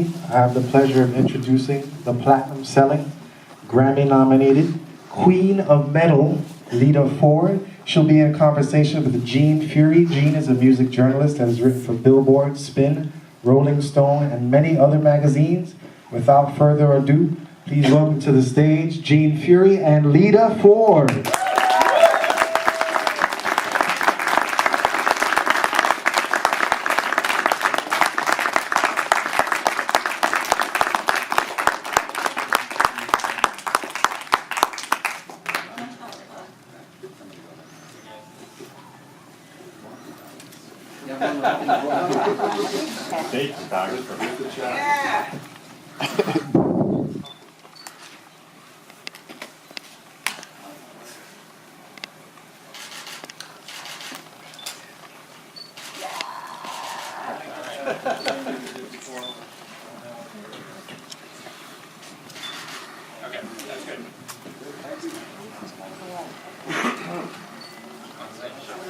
evening, I have the pleasure of introducing the platinum-selling, Grammy-nominated Queen of Metal, Lita Ford. She'll be in conversation with Jeanne Fury. Jeanne is a music journalist that has written for Billboard, Spin, Rolling Stone, and many other magazines. Without further ado, please welcome to the stage Jeanne Fury and Lita Ford. Stage photographer. Yeah.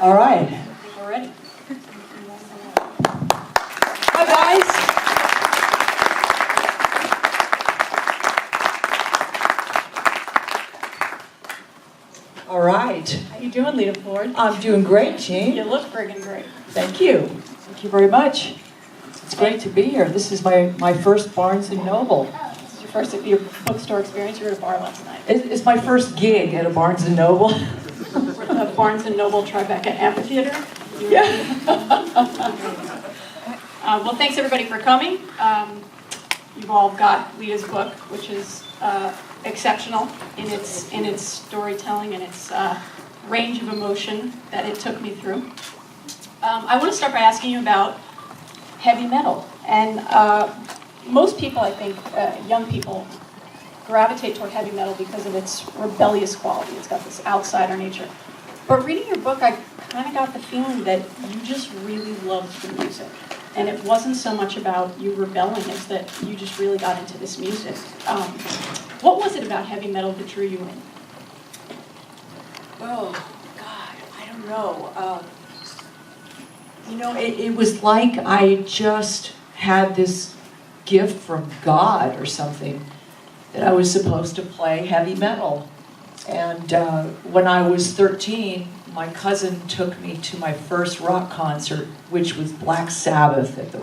All right. We're ready. Hi, guys. All right. How you doing, Lita Ford? I'm doing great, Jeanne. You look friggin' great. Thank you. Thank you very much. It's great to be here. This is my first Barnes & Noble. This is your first your bookstore experience. You were at a bar last night. It's my first gig at a Barnes & Noble. The Barnes & Noble Tribeca Amphitheater. Yeah. Well, thanks everybody for coming. You've all got Lita's book, which is exceptional in its storytelling and its range of emotion that it took me through. I want to start by asking you about heavy metal. And most people, I think, young people, gravitate toward heavy metal because of its rebellious quality. It's got this outsider nature. But reading your book, I kind of got the feeling that you just really loved the music. And it wasn't so much about you rebelling as that you just really got into this music. What was it about heavy metal that drew you in? Oh, God, I don't know. It was like I just had this gift from God or something that I was supposed to play heavy metal. And when I was 13, my cousin took me to my first rock concert, which was Black Sabbath at the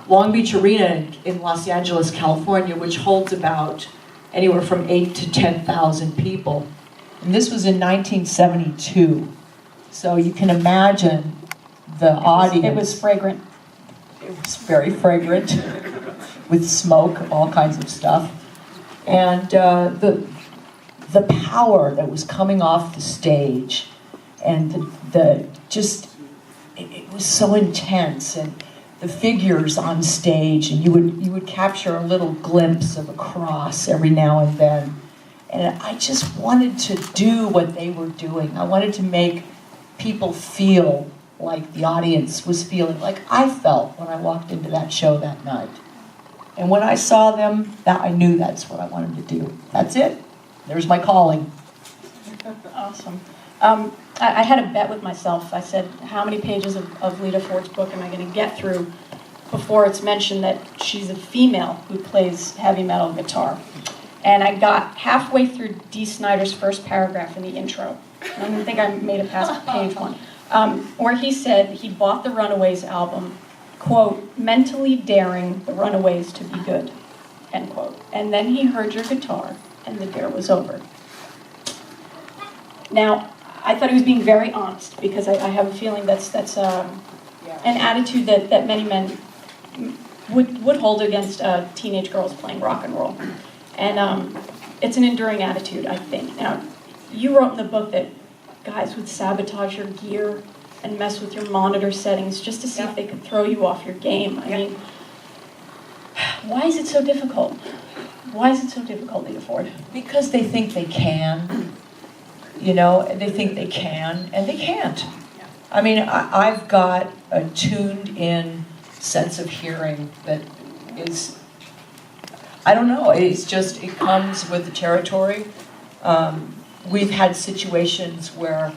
Long Beach Arena in Los Angeles, California, which holds about anywhere from 8,000 to 10,000 people. And this was in 1972. So you can imagine the audience. It was fragrant. It was very fragrant, with smoke, all kinds of stuff. And the power that was coming off the stage, and it was so intense, and the figures on stage, and you would capture a little glimpse of a cross every now and then. And I just wanted to do what they were doing. I wanted to make people feel like the audience was feeling, like I felt when I walked into that show that night. And when I saw them, I knew that's what I wanted to do. That's it. There's my calling. Awesome. I had a bet with myself. I said, how many pages of Lita Ford's book am I going to get through before it's mentioned that she's a female who plays heavy metal guitar? And I got halfway through Dee Snider's first paragraph in the intro. I don't think I made it past page 1. Where he said he bought the Runaways album, quote, mentally daring the Runaways to be good, end quote. And then he heard your guitar, and the dare was over. Now, I thought he was being very honest, because I have a feeling that's an attitude that many men would hold against teenage girls playing rock and roll. And it's an enduring attitude, I think. Now, you wrote in the book that guys would sabotage your gear and mess with your monitor settings just to see if they could throw you off your game. I mean, why is it so difficult? Why is it so difficult, Lita Ford? Because they think they can. They think they can, and they can't. I mean, I've got a tuned-in sense of hearing that is, I don't know, it comes with the territory. We've had situations where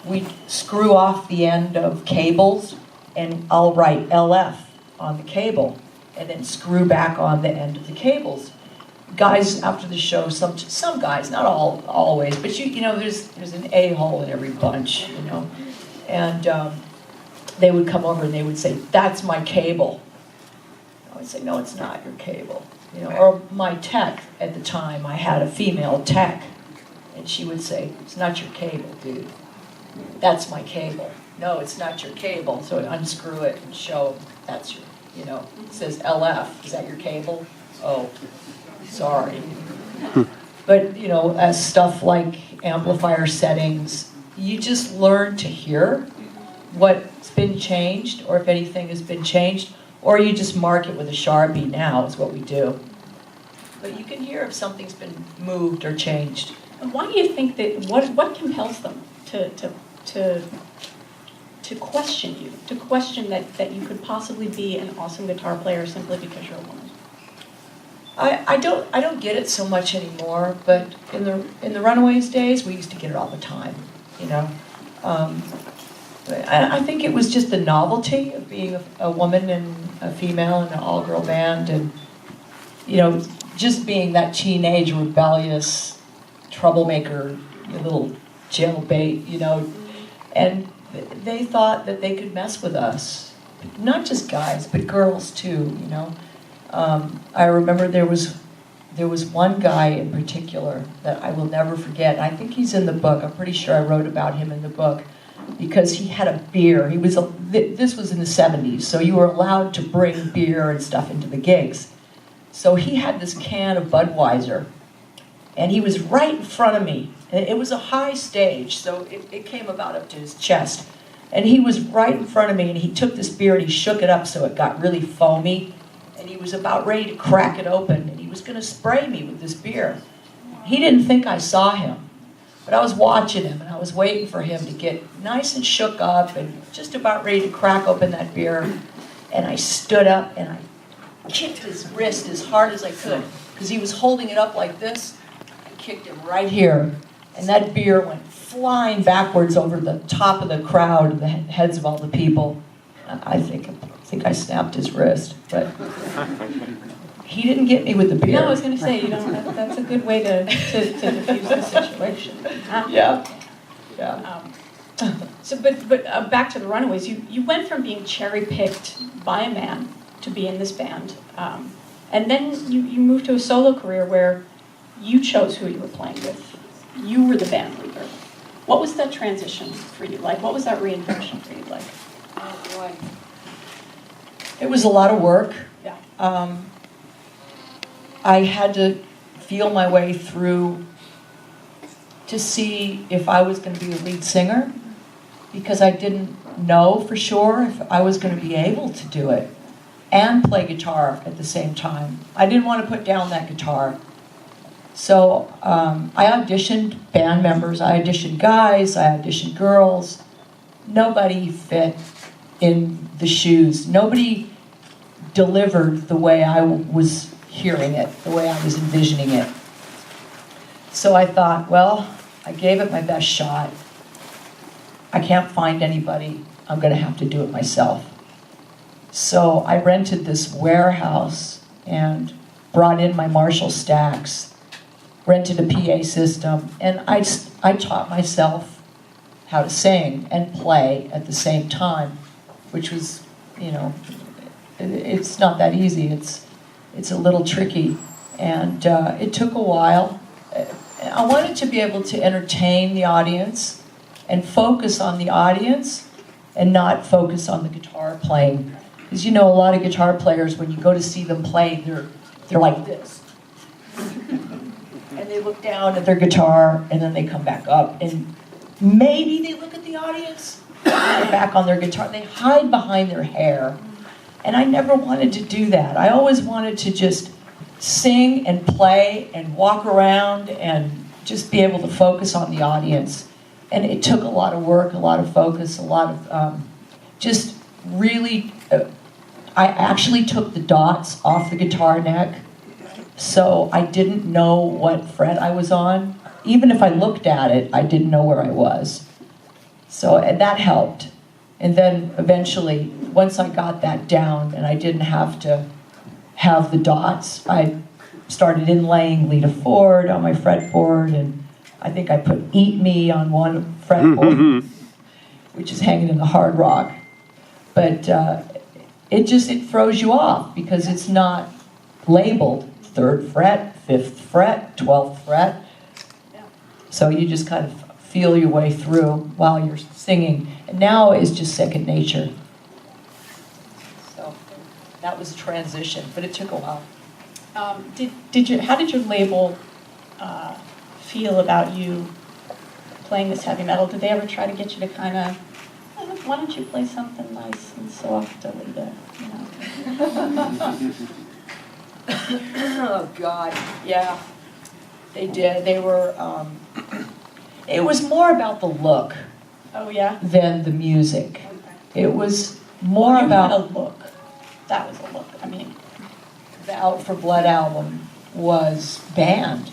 we screw off the end of cables, and I'll write LF on the cable. and then screw back on the end of the cables. Guys after the show, some guys, not all always, but you know, there's an a-hole in every bunch, you know, and they would come over and they would say, "That's my cable." I would say, "No, it's not your cable," you know. Or my tech at the time, I had a female tech, and she would say, "It's not your cable, dude. That's my cable." "No, it's not your cable." So I'd unscrew it and show them, "That's your, you know, it says LF. Is that your cable? Oh, sorry." But, you know, as stuff like amplifier settings, you just learn to hear what's been changed, or if anything has been changed, or you just mark it with a Sharpie now, is what we do. But you can hear if something's been moved or changed. And why do you think that, what compels them to question you, to question that you could possibly be an awesome guitar player simply because you're a woman? I don't get it so much anymore, but in the Runaways days, we used to get it all the time, you know. I think it was just the novelty of being a woman and a female in an all-girl band, and, you know, just being that teenage, rebellious troublemaker, little jailbait, you know. And they thought that they could mess with us, not just guys, but girls too, you know. I remember there was one guy in particular that I will never forget. I think he's in the book. I'm pretty sure I wrote about him in the book, because he had a beer. This was in the 70s, so you were allowed to bring beer and stuff into the gigs. So he had this can of Budweiser, and he was right in front of me. It was a high stage, so it came about up to his chest. And he was right in front of me, and he took this beer and he shook it up so it got really foamy. And he was about ready to crack it open, and he was going to spray me with this beer. He didn't think I saw him, but I was watching him, and I was waiting for him to get nice and shook up and just about ready to crack open that beer. And I stood up, and I kicked his wrist as hard as I could, because he was holding it up like this. I kicked him right here, and that beer went flying backwards over the top of the crowd, the heads of all the people. I think I snapped his wrist, but he didn't get me with the beer. No, I was going to say, you know, that's a good way to diffuse the situation. Yeah. But back to the Runaways, you went from being cherry-picked by a man to be in this band, and then you moved to a solo career where you chose who you were playing with. You were the band leader. What was that transition for you like? What was that reinvention for you like? Oh, boy. It was a lot of work. Yeah. I had to feel my way through to see if I was going to be a lead singer, because I didn't know for sure if I was going to be able to do it and play guitar at the same time. I didn't want to put down that guitar. So I auditioned band members, I auditioned guys, I auditioned girls. Nobody fit in the shoes. Nobody delivered the way I was hearing it, the way I was envisioning it. So I thought, well, I gave it my best shot. I can't find anybody. I'm going to have to do it myself. So I rented this warehouse and brought in my Marshall stacks, rented a PA system, and I taught myself how to sing and play at the same time, which was, you know, it's not that easy. It's a little tricky, and it took a while. I wanted to be able to entertain the audience and focus on the audience and not focus on the guitar playing. Because, you know, a lot of guitar players, when you go to see them play, they're like this. And they look down at their guitar, and then they come back up. And maybe they look at the audience, and they're back on their guitar. They hide behind their hair. And I never wanted to do that. I always wanted to just sing and play and walk around and just be able to focus on the audience. And it took a lot of work, a lot of focus, a lot of just really... I actually took the dots off the guitar neck, so I didn't know what fret I was on. Even if I looked at it, I didn't know where I was. So and that helped. And then eventually, once I got that down and I didn't have to have the dots. I started inlaying Lita Ford on my fretboard, and I think I put Eat Me on one fretboard, which is hanging in the hard rock. But it throws you off because it's not labeled 3rd fret, 5th fret, 12th fret. So you just kind of feel your way through while you're singing. And now it's just second nature. So that was a transition, but it took a while. How did your label feel about you playing this heavy metal? Did they ever try to get you to kind of, why don't you play something nice and soft, Lita? You know? Oh God, yeah, they did. They were. It was more about the look. Oh yeah. Than the music. Okay. It was more you about had a look. That was a look. I mean, the Out for Blood album was banned.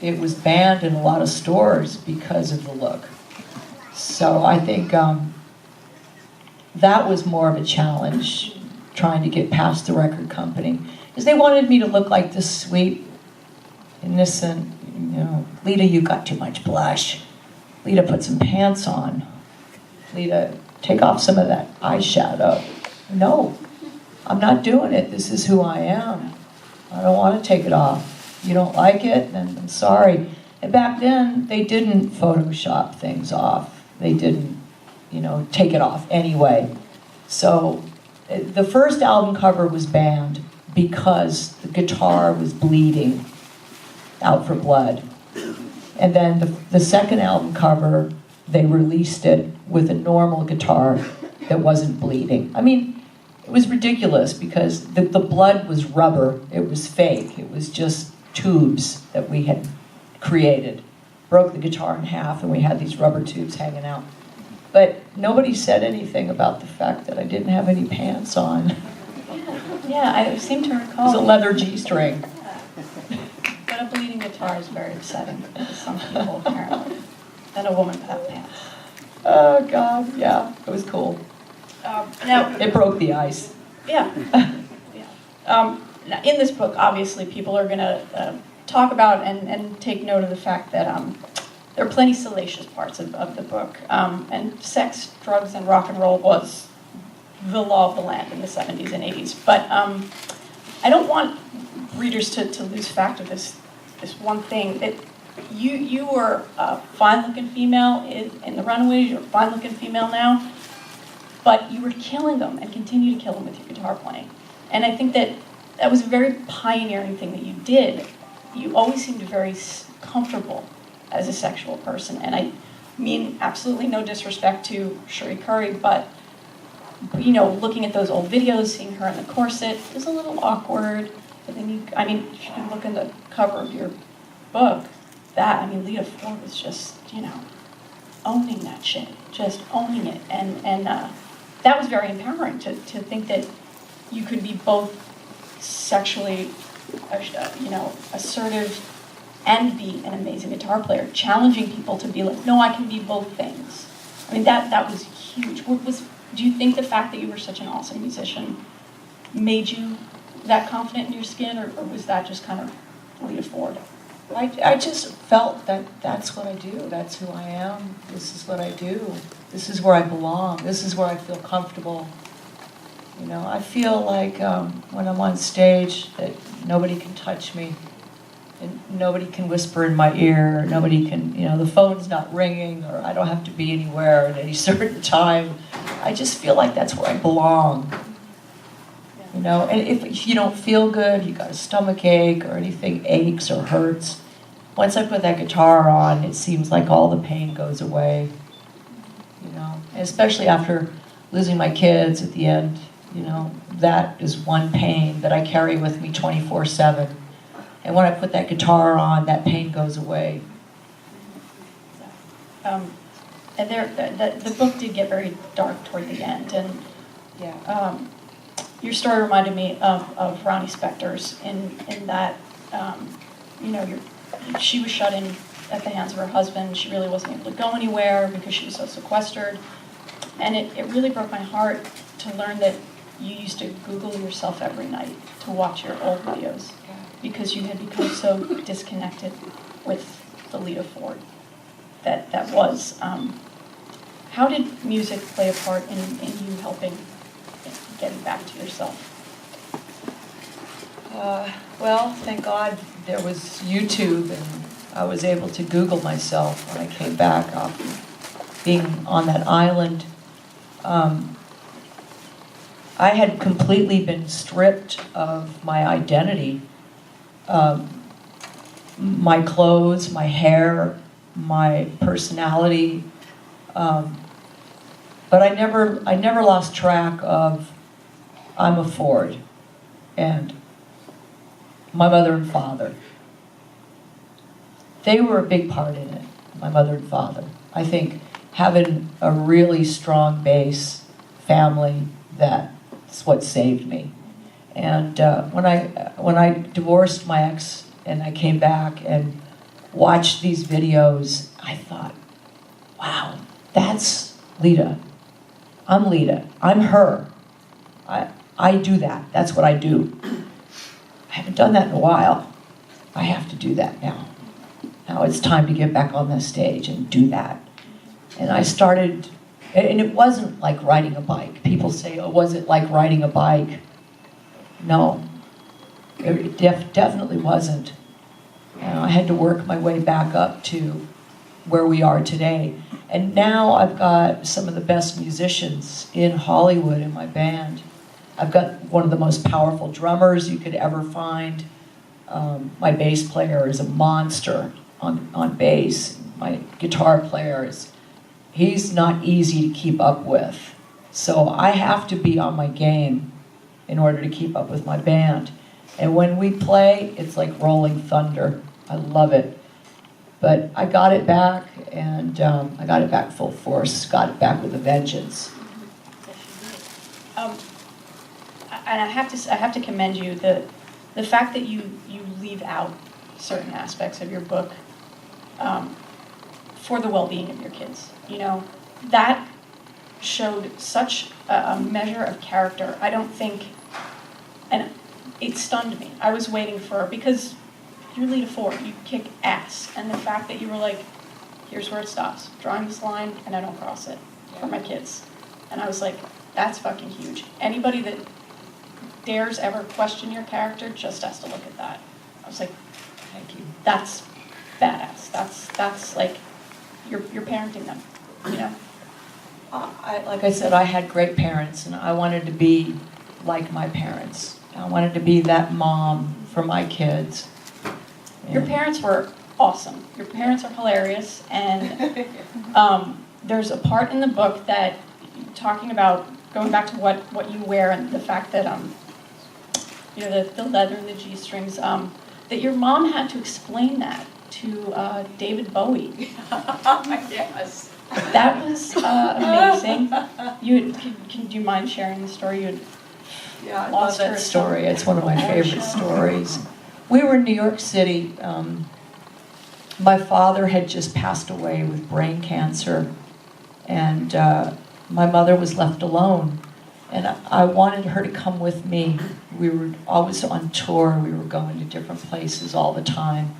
It was banned in a lot of stores because of the look. So I think that was more of a challenge, trying to get past the record company. Because they wanted me to look like this sweet, innocent, Lita, you got too much blush. Lita, put some pants on. Lita, take off some of that eyeshadow. No, I'm not doing it. This is who I am. I don't want to take it off. You don't like it, then I'm sorry. And back then, they didn't Photoshop things off. They didn't, take it off anyway. So the first album cover was banned because the guitar was bleeding Out for Blood. And then the second album cover, they released it with a normal guitar that wasn't bleeding. I mean, it was ridiculous because the blood was rubber. It was fake. It was just tubes that we had created. Broke the guitar in half and we had these rubber tubes hanging out. But nobody said anything about the fact that I didn't have any pants on. Yeah, I seem to It was recall. a leather G-string. But a bleeding guitar is very upsetting to some people, apparently, than a woman without pants. Oh, God, yeah, it was cool. Now, It broke the ice. yeah. Now in this book, obviously, people are going to talk about and take note of the fact that there are plenty salacious parts of the book. And sex, drugs, and rock and roll was the law of the land in the 70s and 80s. But I don't want readers to lose fact of this one thing. That you were a fine-looking female in the Runaways, you're a fine-looking female now, but you were killing them and continue to kill them with your guitar playing. And I think that was a very pioneering thing that you did. You always seemed very comfortable as a sexual person. And I mean absolutely no disrespect to Cherie Curry, but looking at those old videos, seeing her in the corset, it was a little awkward. But then you can look in the cover of your book, Lita Ford was just, owning that shit, just owning it. And that was very empowering to think that you could be both sexually, assertive and be an amazing guitar player, challenging people to be like, no, I can be both things. I mean, that was huge. Do you think the fact that you were such an awesome musician made you that confident in your skin, or was that just kind of Lita Ford? I just felt that that's what I do. That's who I am. This is what I do. This is where I belong. This is where I feel comfortable. I feel like when I'm on stage that nobody can touch me, and nobody can whisper in my ear. Nobody can, the phone's not ringing, or I don't have to be anywhere at any certain time. I just feel like that's where I belong. And if you don't feel good, you got a stomach ache or anything aches or hurts, once I put that guitar on, it seems like all the pain goes away. And especially after losing my kids at the end, that is one pain that I carry with me 24/7. And when I put that guitar on, that pain goes away. And the book did get very dark toward the end, and Yeah. Your story reminded me of Ronnie Spector's in that, she was shut in at the hands of her husband. She really wasn't able to go anywhere because she was so sequestered. And it really broke my heart to learn that you used to Google yourself every night to watch your old videos because you had become so disconnected with the Lita Ford that was. How did music play a part in you helping getting back to yourself? Well, thank God there was YouTube, and I was able to Google myself when I came back after being on that island. I had completely been stripped of my identity, my clothes, my hair, my personality, but I never lost track of I'm a Ford, and my mother and father. They were a big part in it, my mother and father. I think having a really strong base family, that's what saved me. And when I divorced my ex and I came back and watched these videos, I thought, wow, that's Lita. I'm Lita. I'm her. I do that. That's what I do. I haven't done that in a while. I have to do that now. Now it's time to get back on the stage and do that. And I started, and it wasn't like riding a bike. People say, oh, was it like riding a bike? No, it definitely wasn't. I had to work my way back up to where we are today. And now I've got some of the best musicians in Hollywood in my band. I've got one of the most powerful drummers you could ever find. My bass player is a monster on bass. My guitar player he's not easy to keep up with. So I have to be on my game in order to keep up with my band. And when we play, it's like rolling thunder. I love it. But I got it back, and I got it back full force, got it back with a vengeance. And I have to commend you, the fact that you leave out certain aspects of your book for the well-being of your kids. You know, that showed such a measure of character. I don't think, and it stunned me. I was waiting because you're Lita Ford, you kick ass. And the fact that you were like, here's where it stops. Drawing this line, and I don't cross it for my kids. And I was like, that's fucking huge. Anybody that dares ever question your character just has to look at that. I was like, thank you. That's badass. That's like, you're parenting them, you know? Like I said, I had great parents, and I wanted to be like my parents. I wanted to be that mom for my kids. Your parents were awesome. Your parents are hilarious, and there's a part in the book that talking about going back to what you wear and the fact that you know, the leather and the G-strings, that your mom had to explain that to David Bowie. Yes. That was amazing. Do you mind sharing the story? Yeah, I love that story. It's one of my favorite stories. We were in New York City. My father had just passed away with brain cancer, and my mother was left alone. And I wanted her to come with me. We were always on tour. We were going to different places all the time.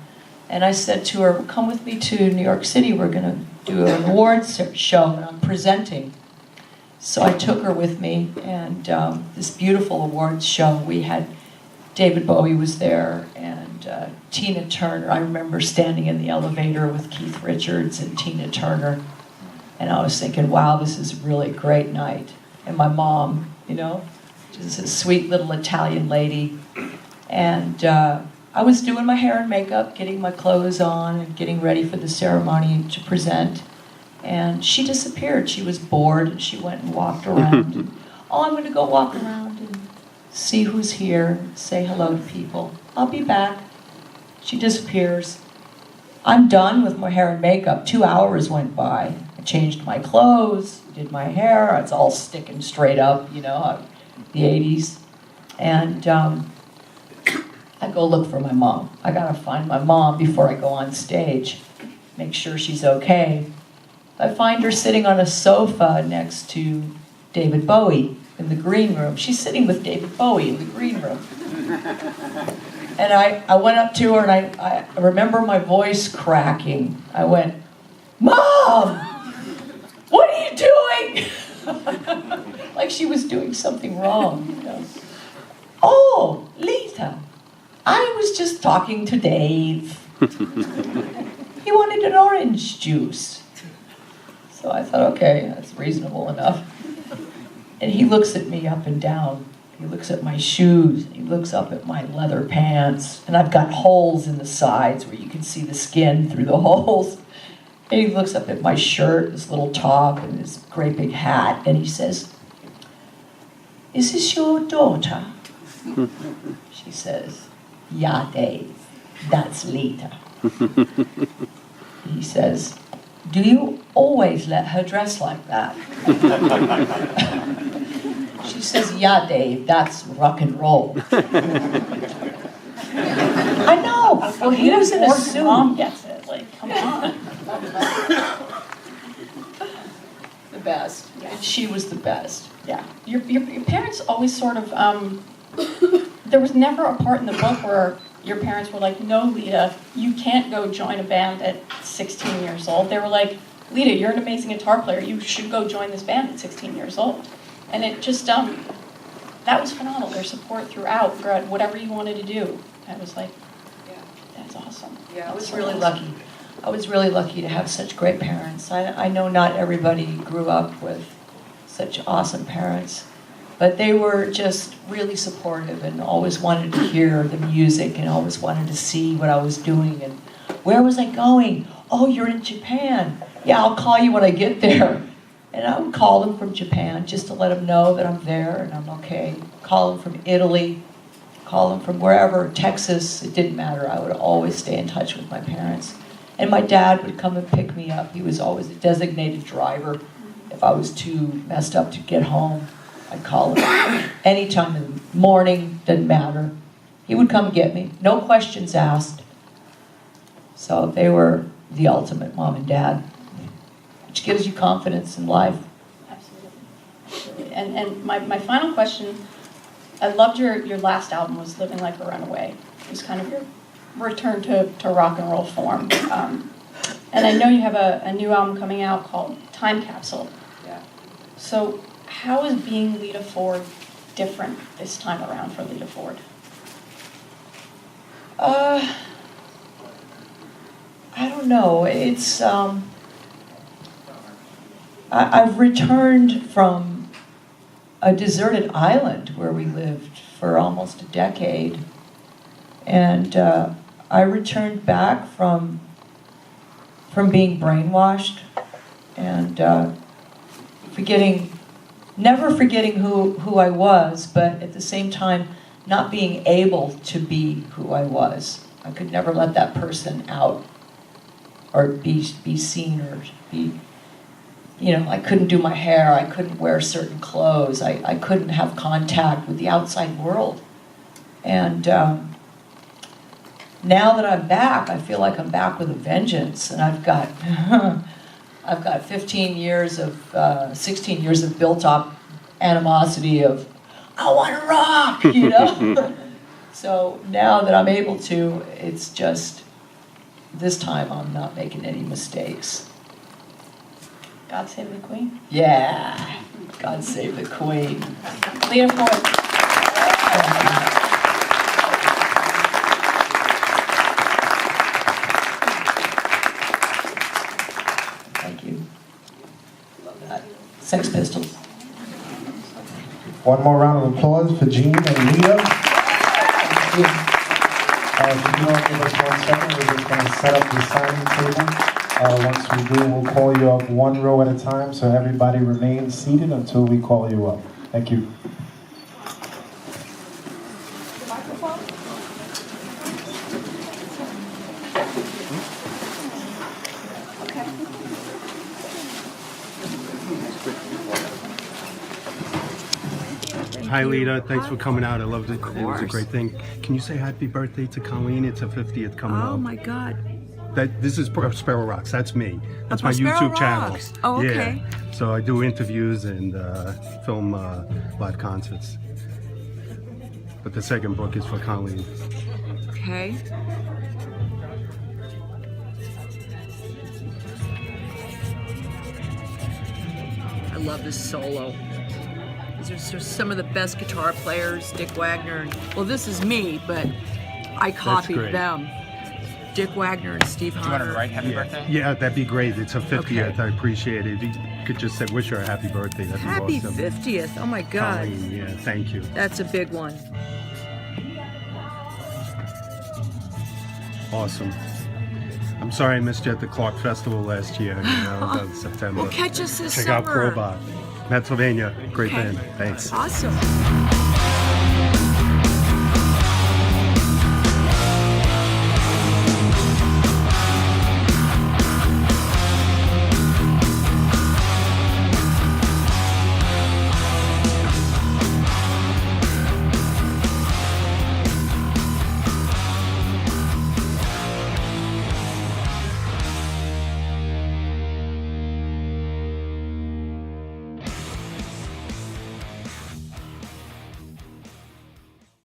And I said to her, come with me to New York City. We're going to do an awards show, and I'm presenting. So I took her with me, and this beautiful awards show, we had David Bowie was there, and Tina Turner. I remember standing in the elevator with Keith Richards and Tina Turner. And I was thinking, wow, this is a really great night. And my mom, you know, just a sweet little Italian lady. And I was doing my hair and makeup, getting my clothes on, and getting ready for the ceremony to present. And she disappeared. She was bored, and she went and walked around. And, I'm going to go walk around and see who's here, say hello to people. I'll be back. She disappears. I'm done with my hair and makeup. 2 hours went by. I changed my clothes, did my hair. It's all sticking straight up, you know, the 80s. And I go look for my mom. I got to find my mom before I go on stage, make sure she's okay. I find her sitting on a sofa next to David Bowie in the green room. She's sitting with David Bowie in the green room. And I went up to her and I remember my voice cracking. I went, "Mom, what are you doing?" Like she was doing something wrong, you know. "Oh, Lita, I was just talking to Dave. He wanted an orange juice." So I thought, okay, that's reasonable enough. And he looks at me up and down. He looks at my shoes. He looks up at my leather pants. And I've got holes in the sides where you can see the skin through the holes. And he looks up at my shirt, his little top, and his great big hat. And he says, "Is this your daughter?" She says, "Yeah, Dave, that's Lita." He says, "Do you always let her dress like that?" She says, "Yeah, Dave, that's rock and roll." I know. Well, he was in a suit. Mom gets it. Like, come on. The best. Yeah. And she was the best. Yeah. Your parents always sort of, there was never a part in the book where your parents were like, "No, Lita, you can't go join a band at 16 years old." They were like, "Lita, you're an amazing guitar player. You should go join this band at 16 years old." And it just, that was phenomenal. Their support throughout whatever you wanted to do. I was like, that's awesome. Yeah, I was That's really awesome. lucky. I was really lucky to have such great parents. I know not everybody grew up with such awesome parents, but they were just really supportive and always wanted to hear the music and always wanted to see what I was doing and where was I going? "Oh, you're in Japan. Yeah, I'll call you when I get there." And I would call them from Japan just to let them know that I'm there and I'm okay. Call them from Italy, call them from wherever, Texas, it didn't matter. I would always stay in touch with my parents. And my dad would come and pick me up. He was always a designated driver. If I was too messed up to get home, I'd call him. Anytime in the morning, didn't matter. He would come get me, no questions asked. So they were the ultimate mom and dad, which gives you confidence in life. Absolutely. And my final question, I loved your last album was Living Like a Runaway. It was kind of your return to rock and roll form. And I know you have a new album coming out called Time Capsule. Yeah. So how is being Lita Ford different this time around for Lita Ford? I don't know. It's I've returned from a deserted island where we lived for almost a decade, and I returned back from being brainwashed and never forgetting who I was, but at the same time not being able to be who I was. I could never let that person out or be seen or be, I couldn't do my hair, I couldn't wear certain clothes, I couldn't have contact with the outside world. And now that I'm back, I feel like I'm back with a vengeance, and I've got 16 years of built-up animosity of, I want to rock, So now that I'm able to, it's just, this time I'm not making any mistakes. God Save the Queen? Yeah, God save the Queen. Lita Ford. Thank you. Love that. Sex Pistols. One more round of applause for Jeanne and Lita. If you don't give us 1 second, we're just going to set up the signing table. Once we do, we'll call you up one row at a time, so everybody remains seated until we call you up. Thank you. Hi, Lita. Thanks for coming out. I loved it. It was a great thing. Can you say happy birthday to Colleen? It's her 50th coming up. Oh my God. This is ProsperoRocks. That's me. That's my Prospero YouTube channel. Rocks. Oh, okay. Yeah. So I do interviews and film live concerts. But the second book is for Colleen. Okay. I love this solo. These are some of the best guitar players, Dick Wagner. Well, this is me, but I copied great. them. Dick Wagner and Steve Hunter. Do you want to write happy birthday? Yeah, that'd be great. It's her 50th. Okay. I appreciate it. If you could just say, wish her a happy birthday. That'd be Happy awesome. 50th. Oh my God. Colleen, yeah, thank you. That's a big one. Awesome. I'm sorry I missed you at the Clark Festival last year, that was September. Well, catch us this Check summer. out Crowbar, Pennsylvania. Great Okay. band. Thanks. Awesome.